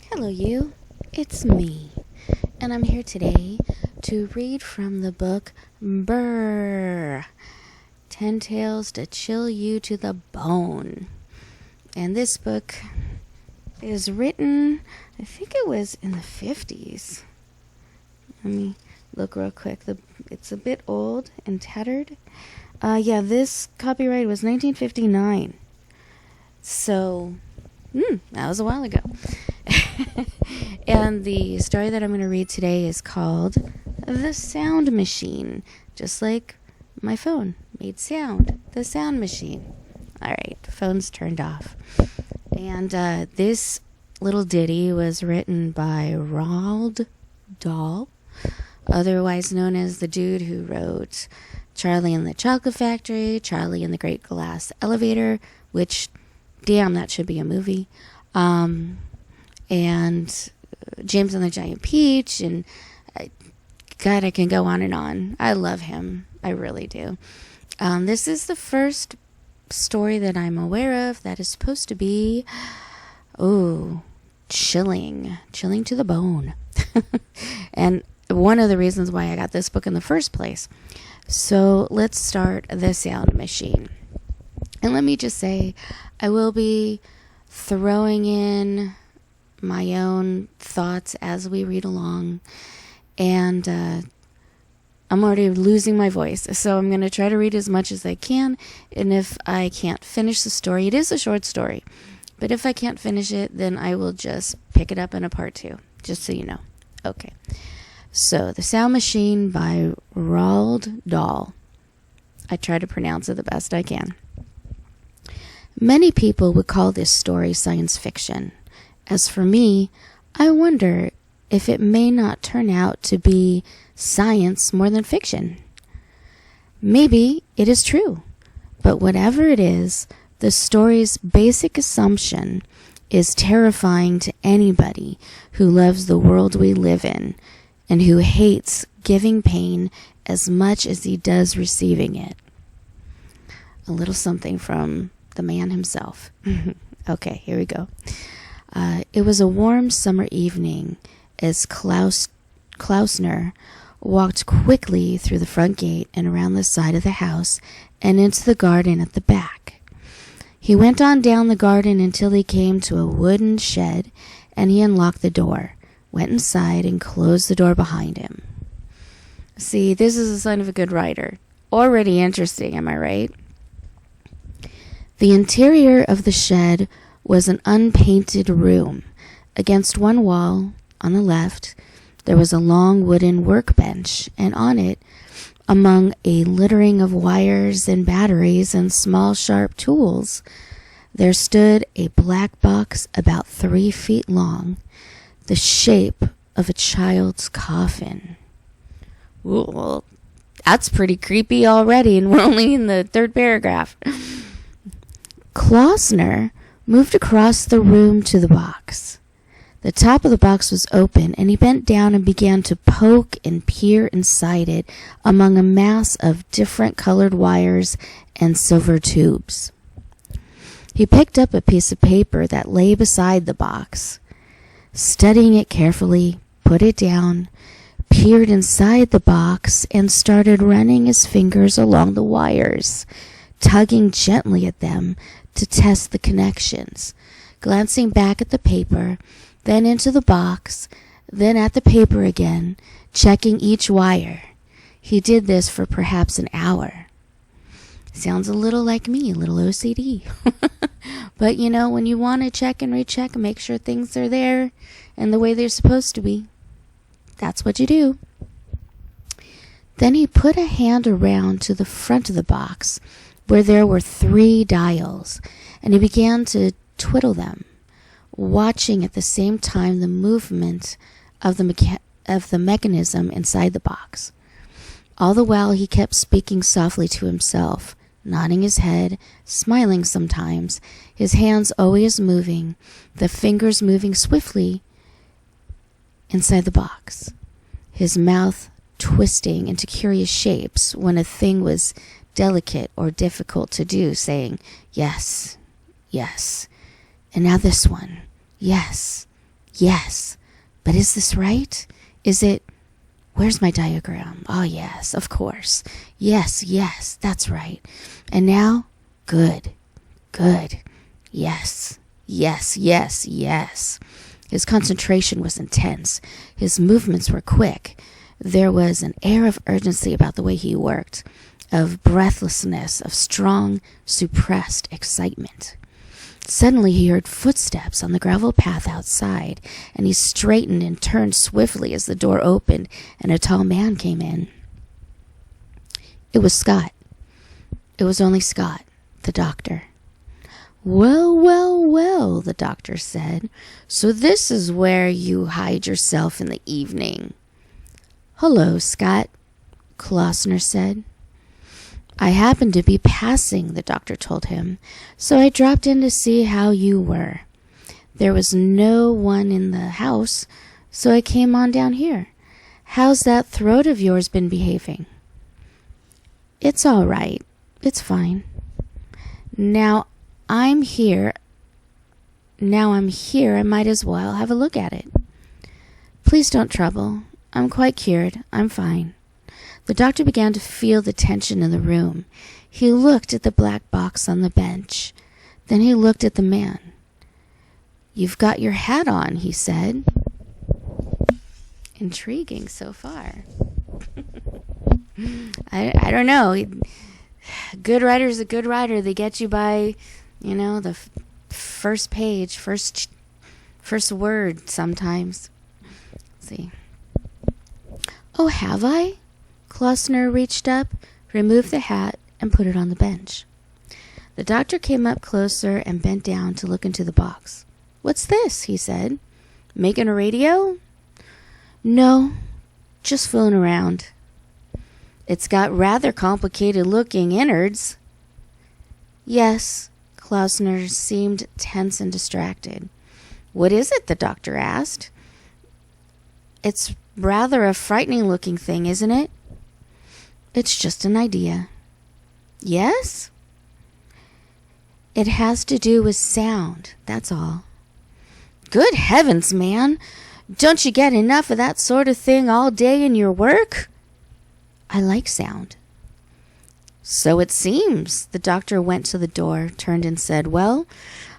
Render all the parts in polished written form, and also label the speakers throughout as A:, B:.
A: Hello, you. It's me, and I'm here today to read from the book BRRRRR, 10 Tales to Chill You to the Bone. And this book is written, I think it was in the 50s. Let me look real quick. It's a bit old and tattered. This copyright was 1959. So, that was a while ago. And the story that I'm going to read today is called The Sound Machine. Just like my phone made sound. The Sound Machine. Alright, phone's turned off. And this little ditty was written by Roald Dahl, otherwise known as the dude who wrote Charlie and the Chocolate Factory, Charlie and the Great Glass Elevator, which, damn, that should be a movie. And James and the Giant Peach, and God, I can go on and on. I love him. I really do. This is the first story that I'm aware of that is supposed to be, chilling to the bone. And one of the reasons why I got this book in the first place. So let's start The Sound Machine. And let me just say, I will be throwing in my own thoughts as we read along, and I'm already losing my voice, so I'm going to try to read as much as I can. And if I can't finish the story, it is a short story, but if I can't finish it, then I will just pick it up in a part 2, just so you know. Okay, so The Sound Machine by Roald Dahl. I try to pronounce it the best I can. Many people would call this story science fiction. As for me, I wonder if it may not turn out to be science more than fiction. Maybe it is true, but whatever it is, the story's basic assumption is terrifying to anybody who loves the world we live in and who hates giving pain as much as he does receiving it. A little something from the man himself. Okay, here we go. It was a warm summer evening as Klausner walked quickly through the front gate and around the side of the house and into the garden at the back. He went on down the garden until he came to a wooden shed, and he unlocked the door, went inside, and closed the door behind him. See, this is a sign of a good writer. Already interesting, am I right? The interior of the shed was an unpainted room. Against one wall, on the left, there was a long wooden workbench, and on it, among a littering of wires and batteries and small sharp tools, there stood a black box about 3 feet long, the shape of a child's coffin. Ooh, well, that's pretty creepy already, and we're only in the 3rd paragraph. Klausner moved across the room to the box. The top of the box was open, and he bent down and began to poke and peer inside it among a mass of different colored wires and silver tubes. He picked up a piece of paper that lay beside the box. Studying it carefully, put it down, peered inside the box, and started running his fingers along the wires, tugging gently at them to test the connections, glancing back at the paper, then into the box, then at the paper again, checking each wire. He did this for perhaps an hour. Sounds a little like me, a little OCD. But you know, when you want to check and recheck and make sure things are there and the way they're supposed to be, that's what you do. Then he put a hand around to the front of the box, where there were 3 dials, and he began to twiddle them, watching at the same time the movement of the mechanism inside the box. All the while he kept speaking softly to himself, nodding his head, smiling sometimes, his hands always moving, the fingers moving swiftly inside the box, his mouth twisting into curious shapes when a thing was delicate or difficult to do, saying, "Yes, yes, and now this one, yes, Yes, but is this right? Is it... Where's my diagram? Oh, yes, of course. Yes, that's right. And now? Good. Yes. His concentration was intense. His movements were quick. There was an air of urgency about the way he worked, of breathlessness, of strong, suppressed excitement. Suddenly he heard footsteps on the gravel path outside, and he straightened and turned swiftly as the door opened and a tall man came in. It was Scott. It was only Scott, the doctor. Well, the doctor said. So this is where you hide yourself in the evening. Hello, Scott, Klausner said. I happened to be passing, the doctor told him, so I dropped in to see how you were. There was no one in the house, so I came on down here. How's that throat of yours been behaving? It's all right. It's fine. Now I'm here, I might as well have a look at it. Please don't trouble. I'm quite cured. I'm fine. The doctor began to feel the tension in the room. He looked at the black box on the bench. Then he looked at the man. You've got your hat on, he said. Intriguing so far. I don't know. Good writer's a good writer. They get you by, the first page, first word sometimes. Let's see. Oh, have I? Klausner reached up, removed the hat, and put it on the bench. The doctor came up closer and bent down to look into the box. What's this? He said. Making a radio? No, just fooling around. It's got rather complicated-looking innards. Yes, Klausner seemed tense and distracted. What is it? The doctor asked. It's rather a frightening-looking thing, isn't it? It's just an idea. Yes? It has to do with sound, that's all. Good heavens, man! Don't you get enough of that sort of thing all day in your work? I like sound. So it seems. The doctor went to the door, turned and said, Well,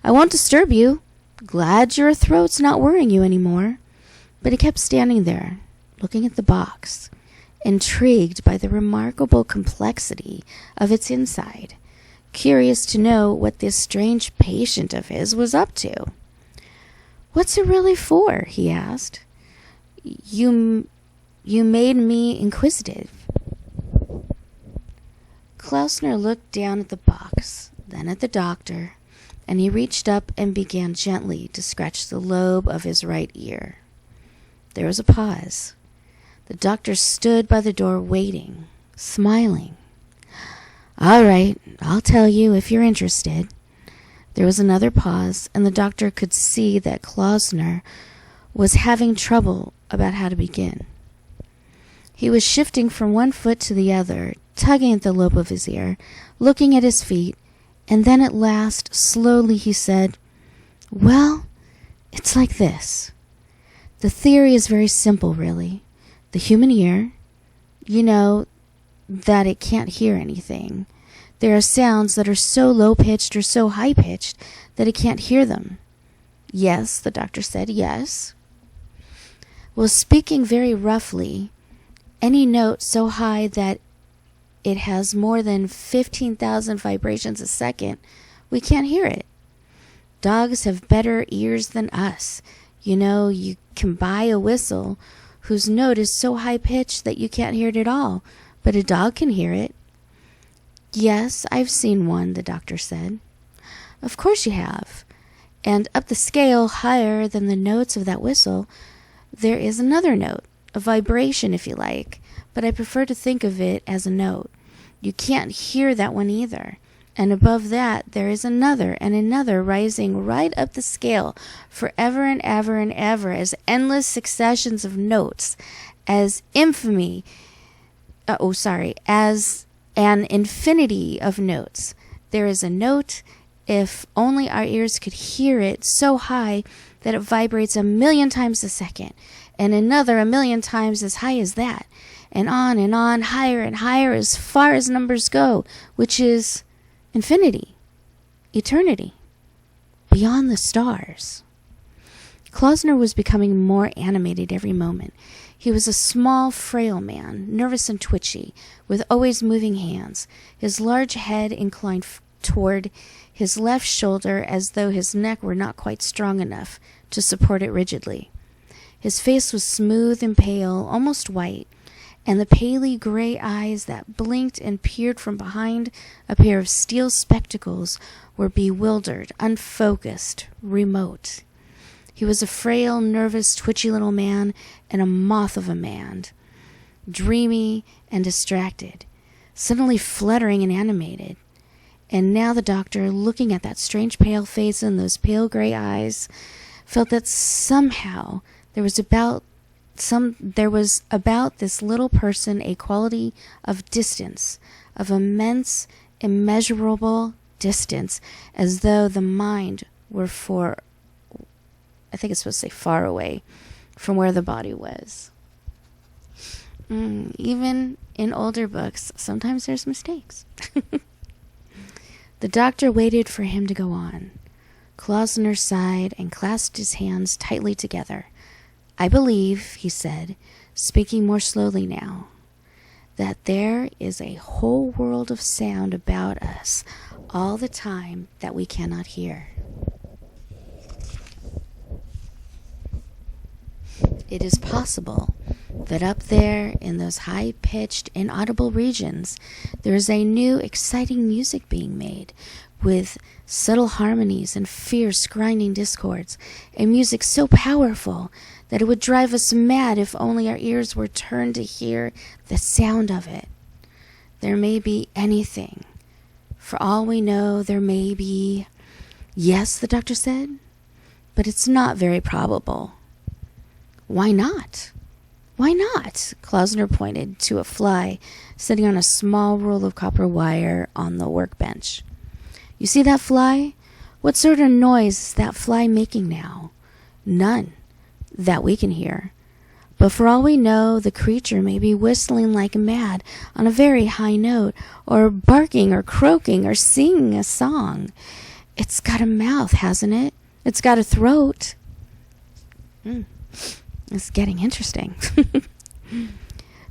A: I won't disturb you. Glad your throat's not worrying you anymore. But he kept standing there, looking at the box, intrigued by the remarkable complexity of its inside, curious to know what this strange patient of his was up to. What's it really for? He asked. You made me inquisitive. Klausner looked down at the box, then at the doctor, and he reached up and began gently to scratch the lobe of his right ear. There was a pause. The doctor stood by the door waiting, smiling. All right, I'll tell you if you're interested. There was another pause, and the doctor could see that Klausner was having trouble about how to begin. He was shifting from one foot to the other, tugging at the lobe of his ear, looking at his feet, and then at last, slowly he said, Well, it's like this. The theory is very simple, really. The human ear, that it can't hear anything. There are sounds that are so low-pitched or so high-pitched that it can't hear them. Yes, the doctor said, yes. Well, speaking very roughly, any note so high that it has more than 15,000 vibrations a second, we can't hear it. Dogs have better ears than us. You can buy a whistle whose note is so high-pitched that you can't hear it at all, but a dog can hear it. Yes, I've seen one, the doctor said. Of course you have. And up the scale, higher than the notes of that whistle, there is another note, a vibration if you like, but I prefer to think of it as a note. You can't hear that one either. And above that, there is another and another rising right up the scale forever and ever and ever as endless successions of notes, as as an infinity of notes. There is a note if only our ears could hear it so high that it vibrates 1,000,000 times a second, and another 1,000,000 times as high as that, and on, higher and higher as far as numbers go, which is infinity, eternity, beyond the stars. Klausner was becoming more animated every moment. He was a small, frail man, nervous and twitchy, with always moving hands, his large head inclined toward his left shoulder as though his neck were not quite strong enough to support it rigidly. His face was smooth and pale, almost white, and the palely gray eyes that blinked and peered from behind a pair of steel spectacles were bewildered, unfocused, remote. He was a frail, nervous, twitchy little man and a moth of a man, dreamy and distracted, suddenly fluttering and animated. And now the doctor, looking at that strange pale face and those pale gray eyes, felt that somehow there was about this little person a quality of distance, of immense, immeasurable distance, as though the mind were far away from where the body was. Even in older books, sometimes there's mistakes. The doctor waited for him to go on. Klausner sighed and clasped his hands tightly together. "I believe," he said, speaking more slowly now, "that there is a whole world of sound about us all the time that we cannot hear. It is possible that up there in those high-pitched, inaudible regions, there is a new, exciting music being made, with subtle harmonies and fierce, grinding discords, a music so powerful that it would drive us mad if only our ears were turned to hear the sound of it. There may be anything. For all we know, there may be..." "Yes," the doctor said, "but it's not very probable." "Why not? Why not?" Klausner pointed to a fly sitting on a small roll of copper wire on the workbench. "You see that fly? What sort of noise is that fly making now? None that we can hear. But for all we know, the creature may be whistling like mad on a very high note, or barking or croaking or singing a song. It's got a mouth, hasn't it? It's got a throat." It's getting interesting.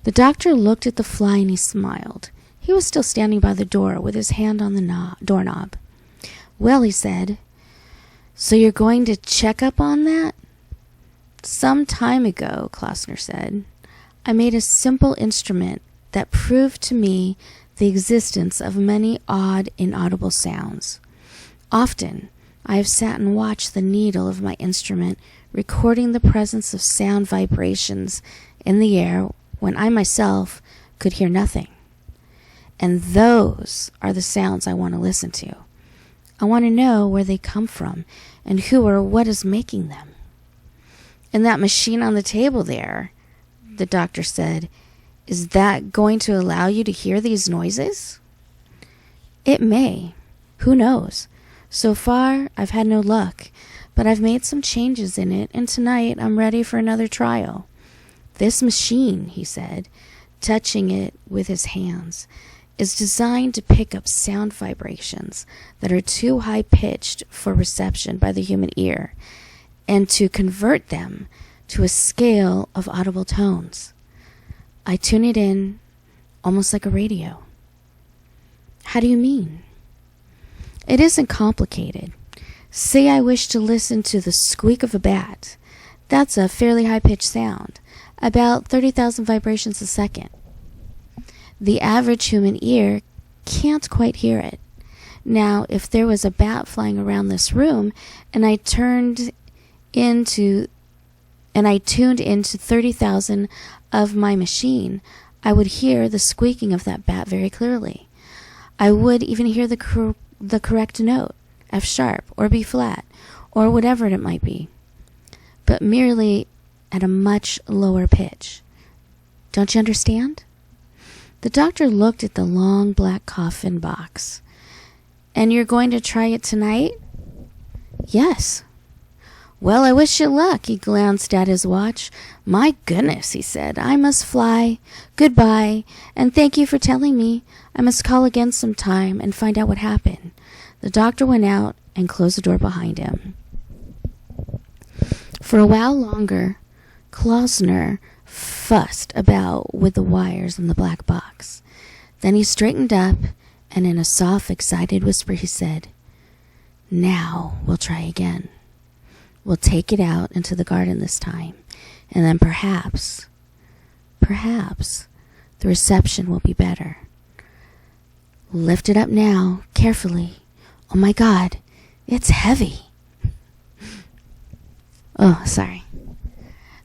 A: The doctor looked at the fly and he smiled. He was still standing by the door with his hand on the doorknob. "Well," he said, "so you're going to check up on that?" "Some time ago," Klausner said, "I made a simple instrument that proved to me the existence of many odd, inaudible sounds. Often I have sat and watched the needle of my instrument recording the presence of sound vibrations in the air when I myself could hear nothing. And those are the sounds I want to listen to. I want to know where they come from and who or what is making them." "And that machine on the table there," the doctor said, "is that going to allow you to hear these noises?" "It may. Who knows? So far, I've had no luck, but I've made some changes in it, and tonight I'm ready for another trial. This machine," he said, touching it with his hands, "is designed to pick up sound vibrations that are too high-pitched for reception by the human ear, and to convert them to a scale of audible tones. I tune it in almost like a radio." "How do you mean?" "It isn't complicated. Say I wish to listen to the squeak of a bat. That's a fairly high-pitched sound, about 30,000 vibrations a second. The average human ear can't quite hear it. Now, if there was a bat flying around this room, and I tuned into 30,000 of my machine, I would hear the squeaking of that bat very clearly. I would even hear the correct note, F sharp or B flat, or whatever it might be, but merely at a much lower pitch. Don't you understand?" The doctor looked at the long black coffin box, And you're going to try it tonight? Yes. Well, I wish you luck. He glanced at his watch. My goodness, he said. I must fly. Goodbye, and thank you for telling me. I must call again sometime and find out what happened. The doctor went out and closed the door behind him. For a while longer, Klausner fussed about with the wires in the black box. Then he straightened up, and in a soft, excited whisper he said, Now we'll try again. We'll take it out into the garden this time, and then perhaps, the reception will be better. Lift it up now, carefully. Oh my God, it's heavy. Oh, sorry.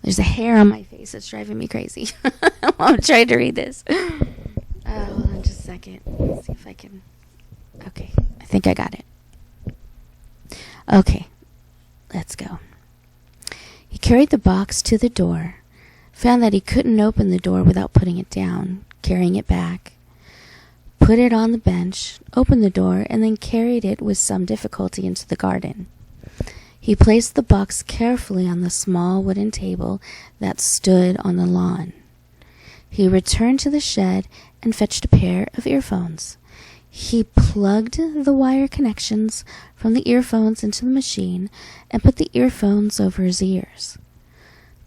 A: There's a hair on my face that's driving me crazy. I'm trying to read this. Hold on just a second. Let's see if I can. Okay, I think I got it. Okay, let's go. He carried the box to the door, found that he couldn't open the door without putting it down, carrying it back, put it on the bench, opened the door, and then carried it with some difficulty into the garden. He placed the box carefully on the small wooden table that stood on the lawn. He returned to the shed and fetched a pair of earphones. He plugged the wire connections from the earphones into the machine and put the earphones over his ears.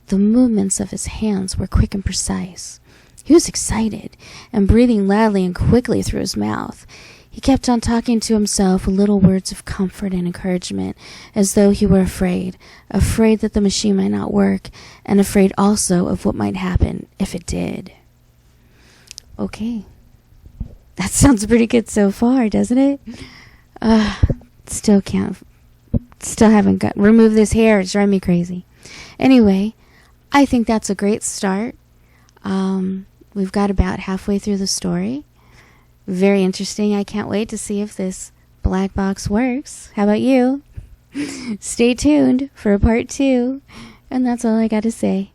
A: The movements of his hands were quick and precise. He was excited and breathing loudly and quickly through his mouth. He kept on talking to himself with little words of comfort and encouragement, as though he were afraid that the machine might not work, and afraid also of what might happen if it did. Okay. That sounds pretty good so far, doesn't it? Still haven't got, remove this hair, it's driving me crazy. Anyway, I think that's a great start. We've got about halfway through the story. Very interesting. I can't wait to see if this black box works. How about you? Stay tuned for part 2. And that's all I got to say.